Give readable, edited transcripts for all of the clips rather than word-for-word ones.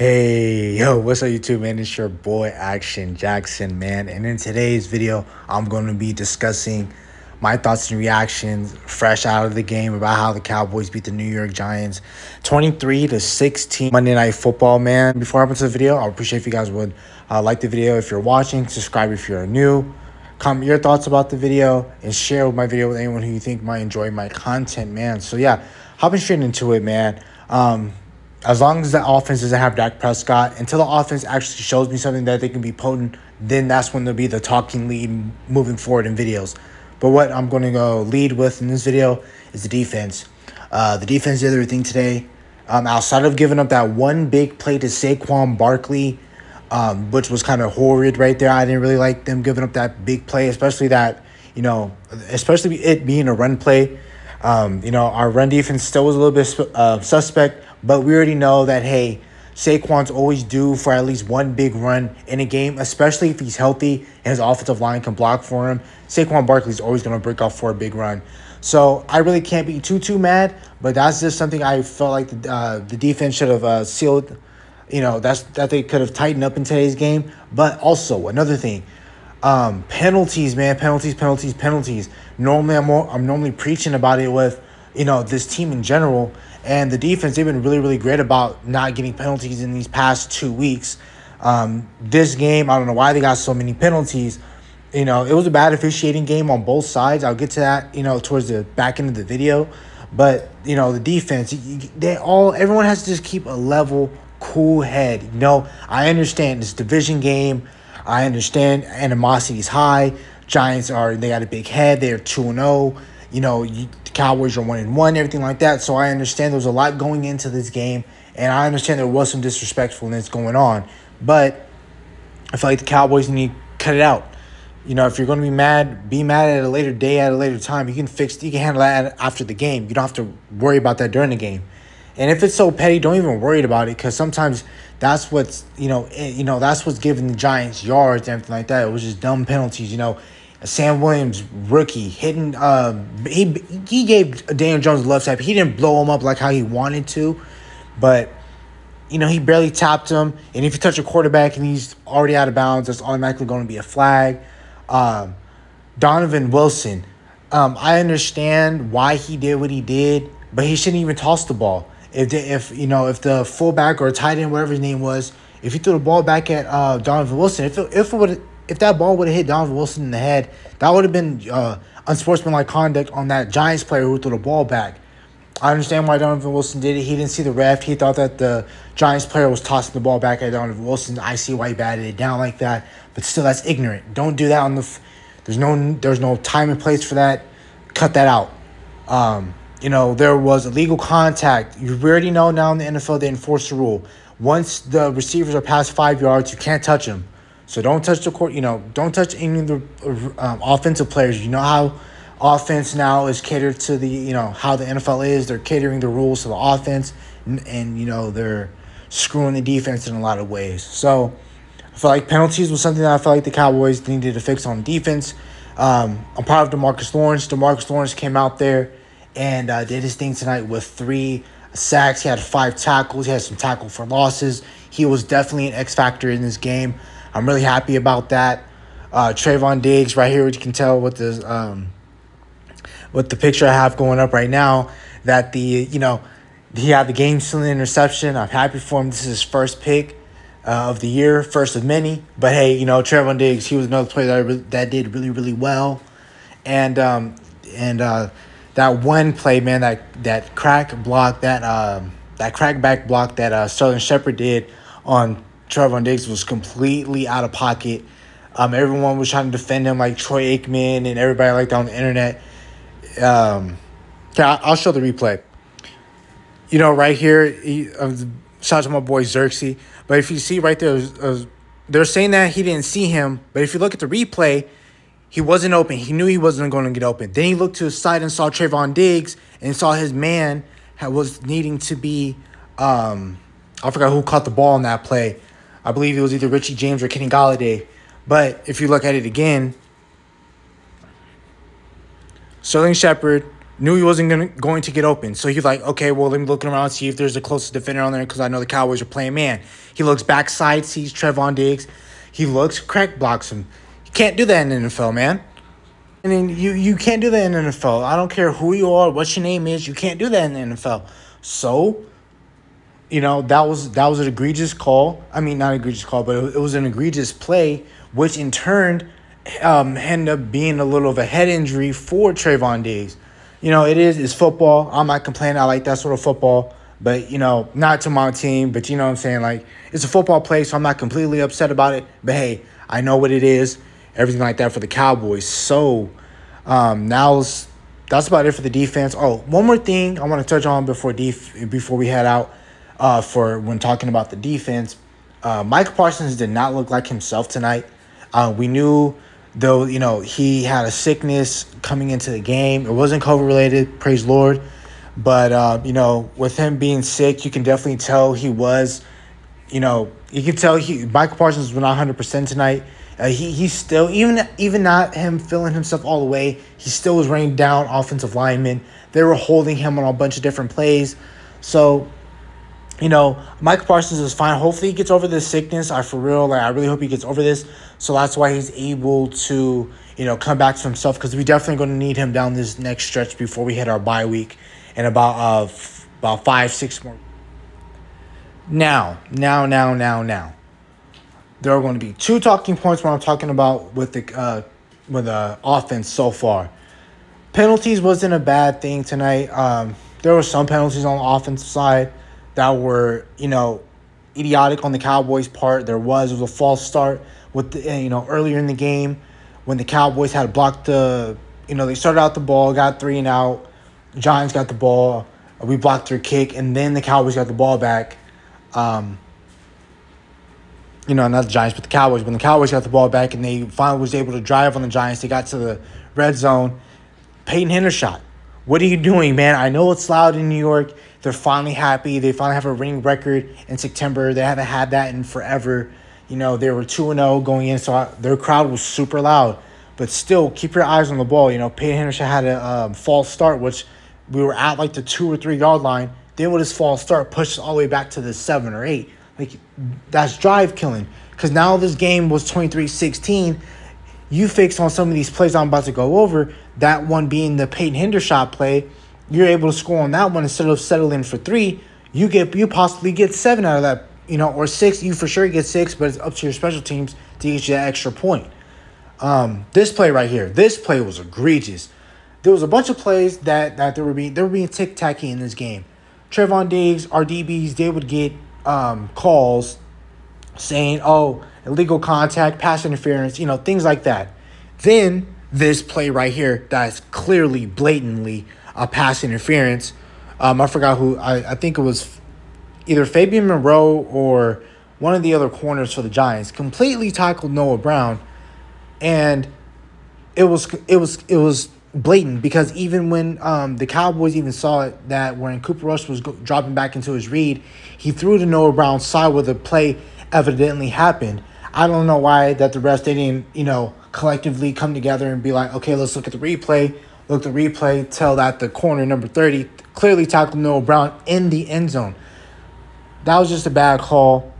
Hey, yo, what's up, YouTube, man? It's your boy, Action Jackson, man. And in today's video, I'm going to be discussing my thoughts and reactions fresh out of the game about how the Cowboys beat the New York Giants 23-16 Monday Night Football, man. Before I hop into the video, I appreciate if you guys would like the video if you're watching, subscribe if you're new, comment your thoughts about the video, and share my video with anyone who you think might enjoy my content, man. So, yeah, hopping straight into it, man. As long as the offense doesn't have Dak Prescott, until the offense actually shows me something that they can be potent, then that's when there'll be the talking lead moving forward in videos. But what I'm going to go lead with in this video is the defense. The defense did everything today. Outside of giving up that one big play to Saquon Barkley, which was kind of horrid right there. I didn't really like them giving up that big play, especially that, especially it being a run play. Our run defense still was a little bit suspect. But we already know that, hey, Saquon's always due for at least one big run in a game, especially if he's healthy and his offensive line can block for him. Saquon Barkley's always going to break off for a big run. So I really can't be too mad, but that's just something I felt like the defense should have sealed, that they could have tightened up in today's game. But also, another thing, penalties, man, penalties. Normally, I'm normally preaching about it with, this team in general. And the defense, they've been really great about not getting penalties in these past 2 weeks. This game, I don't know why they got so many penalties. It was a bad officiating game on both sides. I'll get to that, towards the back end of the video. But, the defense, everyone has to just keep a level, cool head. I understand this division game. I understand animosity is high. Giants they got a big head. They're 2-0. The Cowboys are 1-1, everything like that. So I understand there's a lot going into this game, and I understand there was some disrespectfulness going on. But I feel like the Cowboys need to cut it out. If you're going to be mad at a later day, at a later time. You can handle that after the game. You don't have to worry about that during the game. And if it's so petty, don't even worry about it, because sometimes that's what's that's what's giving the Giants yards and everything like that. It was just dumb penalties. Sam Williams, rookie, hitting. He gave Daniel Jones the left side. He didn't blow him up like how he wanted to, but he barely tapped him. And if you touch a quarterback and he's already out of bounds, that's automatically going to be a flag. Donovan Wilson, I understand why he did what he did, but he shouldn't even toss the ball. If the fullback or tight end, whatever his name was, if he threw the ball back at Donovan Wilson, if that ball would have hit Donovan Wilson in the head, that would have been unsportsmanlike conduct on that Giants player who threw the ball back. I understand why Donovan Wilson did it. He didn't see the ref. He thought that the Giants player was tossing the ball back at Donovan Wilson. I see why he batted it down like that. But still, that's ignorant. Don't do that there's no time and place for that. Cut that out. There was illegal contact. You already know now in the NFL they enforce the rule. Once the receivers are past 5 yards, you can't touch them. So don't touch the court. Don't touch any of the offensive players. How offense now is catered to how the NFL is. They're catering the rules to the offense, and they're screwing the defense in a lot of ways. So I feel like penalties was something that I felt like the Cowboys needed to fix on defense. I'm proud of DeMarcus Lawrence. DeMarcus Lawrence came out there and did his thing tonight with 3 sacks. He had 5 tackles. He had some tackle for losses. He was definitely an X factor in this game. I'm really happy about that. Trayvon Diggs right here, which you can tell with the picture I have going up right now, that he had the game-sealing interception. I'm happy for him. This is his first pick of the year, first of many. But hey, Trayvon Diggs, he was another player that did really well. And that one play, man, that crack block, that crackback block that Sterling Shepard did on Trayvon Diggs was completely out of pocket. Everyone was trying to defend him, like Troy Aikman and everybody like that on the internet. I'll show the replay. Right here, shout out to my boy Xerxes. But if you see right there, they're saying that he didn't see him. But if you look at the replay, he wasn't open. He knew he wasn't going to get open. Then he looked to his side and saw Trayvon Diggs and saw his man was needing to be I forgot who caught the ball on that play. I believe it was either Richie James or Kenny Golladay. But if you look at it again, Sterling Shepard Knew he wasn't going to get open. So he's like, okay, well, let me look around, see if there's the closest defender on there because I know the Cowboys are playing man. He looks backside, sees Trevon Diggs. He looks, crack blocks him. You can't do that in the NFL, man. And then you can't do that in the NFL. I don't care who you are, what your name is. You can't do that in the NFL. So, that was an egregious call. I mean, not egregious call, but it was an egregious play, which in turn ended up being a little of a head injury for Trevon Diggs. It's football. I'm not complaining. I like that sort of football. But, not to my team. But, you know what I'm saying? Like, it's a football play, so I'm not completely upset about it. But, hey, I know what it is. Everything like that for the Cowboys. So, that's about it for the defense. Oh, one more thing I want to touch on before we head out for when talking about the defense. Micah Parsons did not look like himself tonight. We knew, though, he had a sickness coming into the game. It wasn't COVID-related, praise Lord. But, with him being sick, you can definitely tell he was, you can tell Micah Parsons was not 100% tonight. He's still, even not him feeling himself all the way, he still was raining down offensive linemen. They were holding him on a bunch of different plays. So, Micah Parsons is fine. Hopefully he gets over this sickness. I really hope he gets over this. So that's why he's able to, come back to himself, because we definitely going to need him down this next stretch before we hit our bye week in about 5-6 more. Now. There are going to be two talking points when I'm talking about with the offense so far. Penalties wasn't a bad thing tonight. There were some penalties on the offensive side that were, idiotic on the Cowboys' part. There was a false start with earlier in the game when the Cowboys had blocked they started out the ball, got 3 and out. Giants got the ball. We blocked their kick, and then the Cowboys got the ball back. Not the Giants, but the Cowboys. When the Cowboys got the ball back and they finally was able to drive on the Giants, they got to the red zone. Peyton Hendershot, what are you doing, man? I know it's loud in New York. They're finally happy. They finally have a winning record in September. They haven't had that in forever. They were 2-0 going in, so their crowd was super loud. But still, keep your eyes on the ball. Peyton Hendershot had a false start, which we were at like the 2 or 3 yard line. Then with his false start, pushed all the way back to the 7 or 8. Like, that's drive killing. Because now this game was 23-16. You fix on some of these plays I'm about to go over, that one being the Peyton Hendershot play, you're able to score on that one instead of settling for 3. You possibly get 7 out of that, or 6. You for sure get 6, but it's up to your special teams to get you that extra point. This play right here, this play was egregious. There was a bunch of plays that they were being tic-tacky in this game. Trevon Diggs, our DBs, they would get calls saying, illegal contact, pass interference, things like that. Then this play right here that's clearly, blatantly a pass interference. I forgot who. I think it was either Fabian Moreau or one of the other corners for the Giants completely tackled Noah Brown, and it was blatant, because even when the Cowboys even saw it, that when Cooper Rush was dropping back into his read, he threw to Noah Brown's side where the play evidently happened. I don't know why that the refs, they didn't, collectively come together and be like, okay, let's look at the replay. Look at the replay, tell that the corner, number 30, clearly tackled Noah Brown in the end zone. That was just a bad call.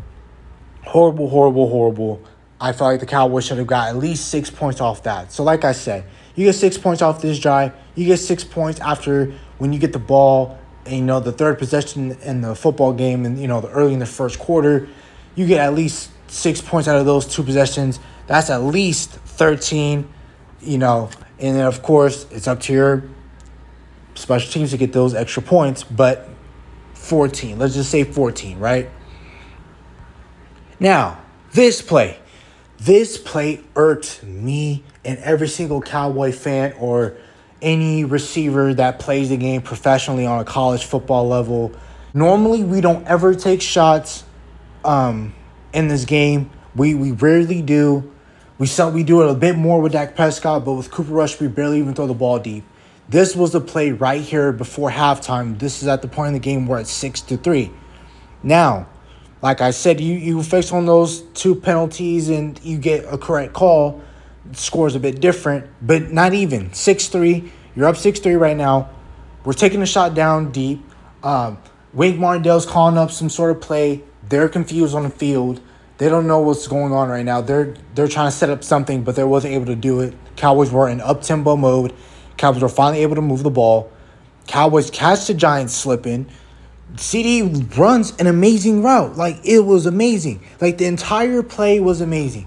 Horrible. I felt like the Cowboys should have got at least 6 points off that. So like I said, you get 6 points off this drive. You get 6 points after when you get the ball and, the third possession in the football game and, early in the first quarter. You get at least 6 points out of those 2 possessions. That's at least 13, And then, of course, it's up to your special teams to get those extra points. But 14. Let's just say 14, right? Now, this play irked me and every single Cowboy fan or any receiver that plays the game professionally on a college football level. Normally, we don't ever take shots in this game. We rarely do. We do it a bit more with Dak Prescott, but with Cooper Rush, we barely even throw the ball deep. This was the play right here before halftime. This is at the point in the game where it's 6-3. Now, like I said, you fix on those 2 penalties and you get a correct call. The score is a bit different, but not even. 6-3. You're up 6-3 right now. We're taking a shot down deep. Wink Martindale's calling up some sort of play. They're confused on the field. They don't know what's going on right now. They're trying to set up something, but they wasn't able to do it. Cowboys were in up-tempo mode. Cowboys were finally able to move the ball. Cowboys catch the Giants slipping. CD runs an amazing route. Like, it was amazing. Like, the entire play was amazing.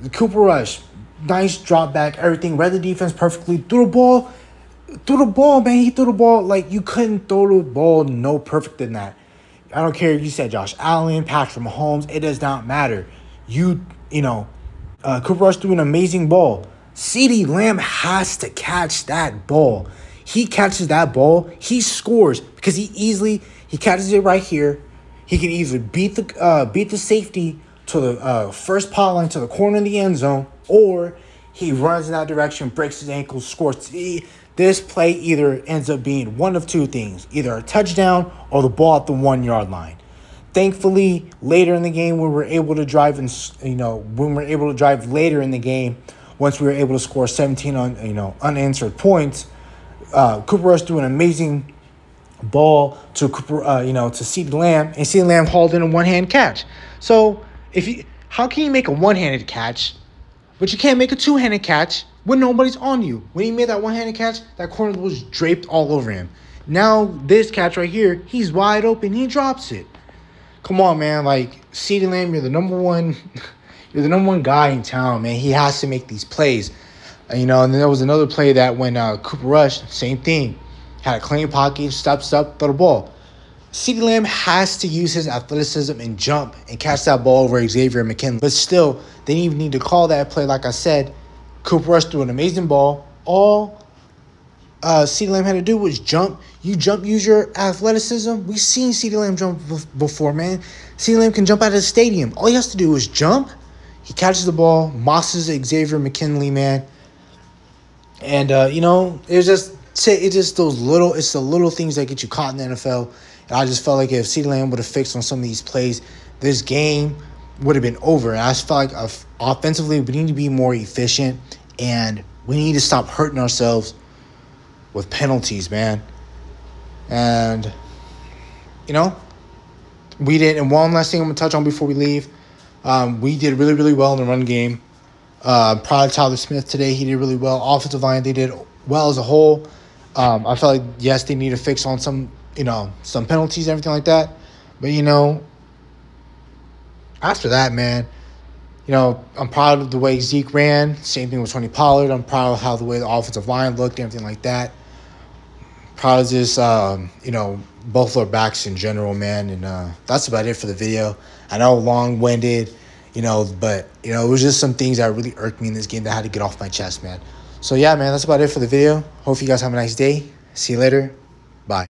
The Cooper Rush, nice drop back, everything. Read the defense perfectly. Threw the ball, man. He threw the ball. Like, you couldn't throw the ball no perfect than that. I don't care if you said Josh Allen, Patrick Mahomes. It does not matter. Cooper Rush threw an amazing ball. CeeDee Lamb has to catch that ball. He catches that ball, he scores because he catches it right here. He can easily beat the safety to the first pot line to the corner of the end zone, or he runs in that direction, breaks his ankle, scores. This play either ends up being one of two things, either a touchdown or the ball at the 1 yard line. Thankfully, later in the game, when we're able to drive later in the game, once we were able to score 17 unanswered points, Cooper Rush threw an amazing ball to CeeDee Lamb, and CeeDee Lamb hauled in a one-hand catch. So how can you make a one-handed catch, but you can't make a two-handed catch when nobody's on you? When he made that one-handed catch, that corner was draped all over him. Now this catch right here, he's wide open, he drops it. Come on, man. Like, CeeDee Lamb, you're the number one guy in town, man. He has to make these plays. And then there was another play that when Cooper Rush, same thing, had a clean pocket, steps up, throw the ball. CeeDee Lamb has to use his athleticism and jump and catch that ball over Xavier McKinley. But still, they didn't even need to call that play. Like I said, Cooper Rush threw an amazing ball. All CeeDee Lamb had to do was jump. You jump, use your athleticism. We've seen CeeDee Lamb jump before, man. CeeDee Lamb can jump out of the stadium. All he has to do is jump. He catches the ball, mosses Xavier McKinley, man. And, it's the little things that get you caught in the NFL. And I just felt like if CeeDee Lamb would have fixed on some of these plays, this game would have been over. And I just felt like offensively, we need to be more efficient, and we need to stop hurting ourselves with penalties, man. And, we did. And one last thing I'm going to touch on before we leave. We did really, really well in the run game. Proud of Tyler Smith today. He did really well. Offensive line, they did well as a whole. I felt like, yes, they need to fix on some penalties and everything like that. But, after that, man, I'm proud of the way Zeke ran. Same thing with Tony Pollard. I'm proud of how the way the offensive line looked and everything like that. Proud of this, both our backs in general, man. And that's about it for the video. I know long-winded, but, it was just some things that really irked me in this game that I had to get off my chest, man. So, yeah, man, that's about it for the video. Hope you guys have a nice day. See you later.